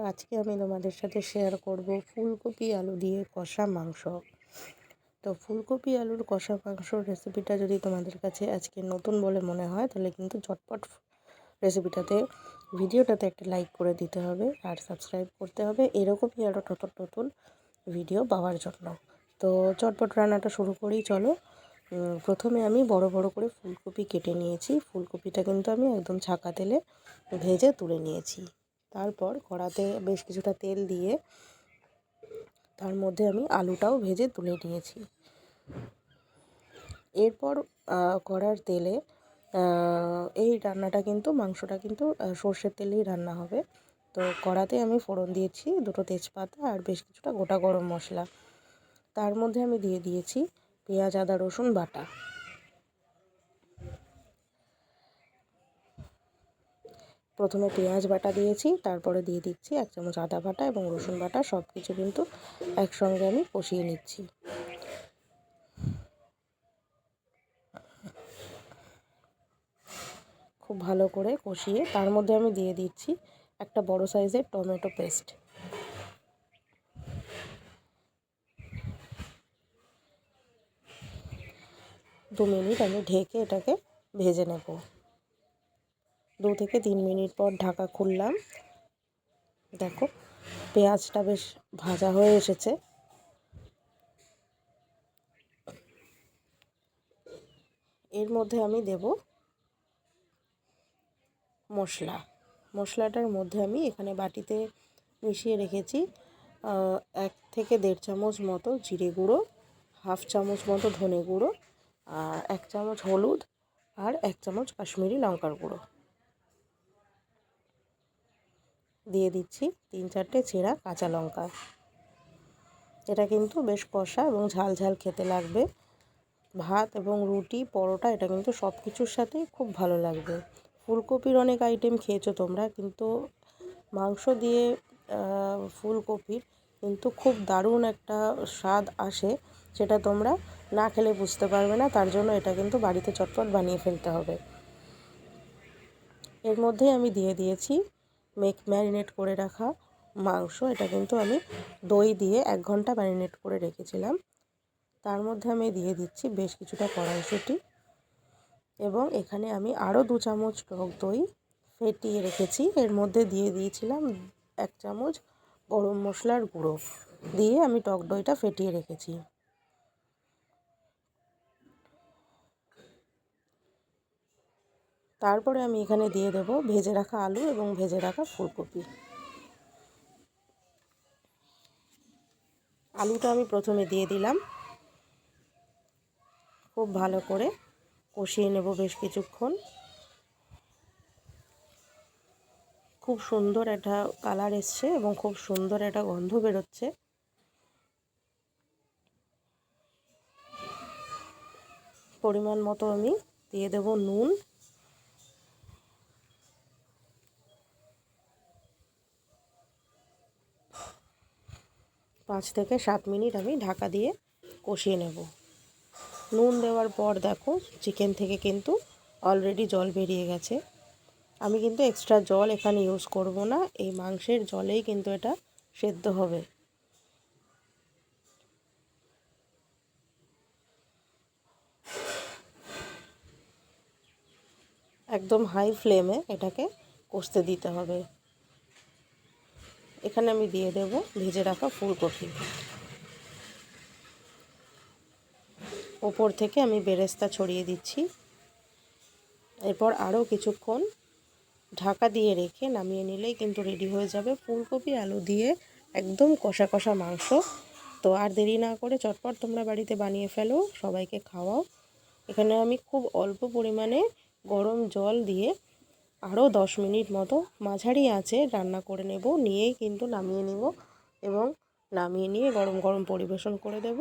আজকে আমি তোমাদের সাথে শেয়ার করব ফুলকপি আলু দিয়ে কষা মাংস। তো ফুলকপি আলুর কষা মাংসর রেসিপিটা যদি তোমাদের কাছে আজকে নতুন বলে মনে হয় তাহলে কিন্তু ঝটপট রেসিপিটাতে ভিডিওটাতে একটা লাইক করে দিতে হবে আর সাবস্ক্রাইব করতে হবে এরকমই আরও নতুন নতুন ভিডিও পাওয়ার জন্য। তো চটপট রান্নাটা শুরু করেই চলো। প্রথমে আমি বড় বড় করে ফুলকপি কেটে নিয়েছি। ফুলকপিটা কিন্তু আমি একদম ছাকা তেলে ভেজে তুলে নিয়েছি। তারপর কড়াতে বেশ কিছুটা তেল দিয়ে তার মধ্যে আমি আলুটাও ভেজে তুলে নিয়েছি। এরপর কড়ার তেলে এই রান্নাটা কিন্তু মাংসটা কিন্তু সর্ষের তেলেই রান্না হবে। তো কড়াতে আমি ফোড়ন দিয়েছি দুটো তেজপাতা আর বেশ কিছুটা গোটা গরম মশলা। তার মধ্যে আমি দিয়ে দিয়েছি পেঁয়াজ আদা রসুন বাটা। প্রথমে পেঁয়াজ বাটা দিয়েছি, তারপরে দিয়ে দিচ্ছি 1 চামচ আদা বাটা এবং রসুন বাটা। সব কিছু কিন্তু একসঙ্গে আমি কষিয়ে নিচ্ছি। খুব ভালো করে কষিয়ে তার মধ্যে আমি দিয়ে দিচ্ছি একটা বড় সাইজের টমেটো পেস্ট। দু মিনিট আমি ঢেকে এটাকে ভেজে নেব। 2 থেকে 3 মিনিট পর ঢাকা খুললাম। দেখো পেঁয়াজটা বেশ ভাজা হয়ে এসেছে। এর মধ্যে আমি দেব মশলাটার মধ্যে আমি এখানে বাটিতে মিশিয়ে রেখেছি 1 থেকে 1.5 চামচ মতো জিরে গুঁড়ো, 1/2 চামচ মতো ধনে গুঁড়ো, আর 1 চামচ হলুদ আর 1 চামচ কাশ্মীরি লঙ্কার গুঁড়ো। দিয়ে দিচ্ছি 3-4টে চেরা কাঁচা লঙ্কা। এটা কিন্তু বেশ কষা এবং ঝাল ঝাল খেতে লাগবে। ভাত এবং রুটি পরোটা এটা কিন্তু সব কিছুর সাথেই খুব ভালো লাগবে। ফুলকপির অনেক আইটেম খেয়েছো তোমরা, কিন্তু মাংস দিয়ে ফুলকপির কিন্তু খুব দারুণ একটা স্বাদ আসে, সেটা তোমরা না খেলে বুঝতে পারবে না। তার জন্য এটা কিন্তু বাড়িতে চটপট বানিয়ে ফেলতে হবে। এর মধ্যেই আমি দিয়ে দিয়েছি ম্যারিনেট করে রাখা মাংস। এটা কিন্তু আমি দই দিয়ে 1 ঘন্টা ম্যারিনেট করে রেখেছিলাম। তার মধ্যে আমি দিয়ে দিচ্ছি বেশ কিছুটা কড়াইশুঁটি এবং এখানে আমি আরও 2 চামচ টক দই ফেটিয়ে রেখেছি। এর মধ্যে দিয়ে দিয়েছিলাম 1 চামচ গরম মশলার গুঁড়ো দিয়ে আমি টক দইটা ফেটিয়ে রেখেছি। তারপরে আমি এখানে দিয়ে দেব ভেজে রাখা আলু এবং ভেজে রাখা ফুলকপি। আলুটা আমি প্রথমে দিয়ে দিলাম। খুব ভালো করে কষিয়ে নেব বেশ কিছুক্ষণ। খুব সুন্দর একটা কালার এসছে এবং খুব সুন্দর একটা গন্ধ বেরোচ্ছে। পরিমাণ মতো আমি দিয়ে দেব নুন। পাঁচ থেকে 7 মিনিট আমি ঢাকা দিয়ে কষিয়ে নেব। নুন দেওয়ার পর দেখো চিকেন থেকে কিন্তু অলরেডি জল বেরিয়ে গেছে। আমি কিন্তু এক্সট্রা জল এখানে ইউজ করব না, এই মাংসের জলেই কিন্তু এটা সেদ্ধ হবে। একদম হাই ফ্লেমে এটাকে কষতে দিতে হবে। এখানে আমি দিয়ে দেব ভেজে রাখা ফুলকপি। ওপর থেকে আমি বেরেস্তা ছড়িয়ে দিচ্ছি। এরপর আরও কিছুক্ষণ ঢাকা দিয়ে রেখে নামিয়ে নিলেই কিন্তু রেডি হয়ে যাবে ফুলকপি আলু দিয়ে একদম কষা কষা মাংস। তো আর দেরি না করে চটপট তোমরা বাড়িতে বানিয়ে ফেলো, সবাইকে খাওয়াও। এখানে আমি খুব অল্প পরিমাণে গরম জল দিয়ে আরও 10 মিনিট মতো মাঝারি আঁচে রান্না করে নেব। নিয়েই কিন্তু নামিয়ে নিব এবং নামিয়ে নিয়ে গরম গরম পরিবেশন করে দেব।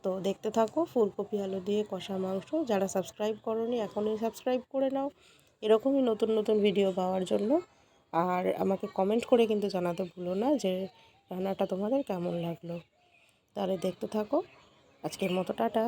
তো দেখতে থাকো ফুলকপি আলু দিয়ে কষা মাংস। যারা সাবস্ক্রাইব করোনি এখনই সাবস্ক্রাইব করে নাও এরকমই নতুন নতুন ভিডিও পাওয়ার জন্য। আর আমাকে কমেন্ট করে কিন্তু জানাতে ভুলো না যে রান্নাটা তোমাদের কেমন লাগলো। তাহলে দেখতে থাকো। আজকের মতো টাটা।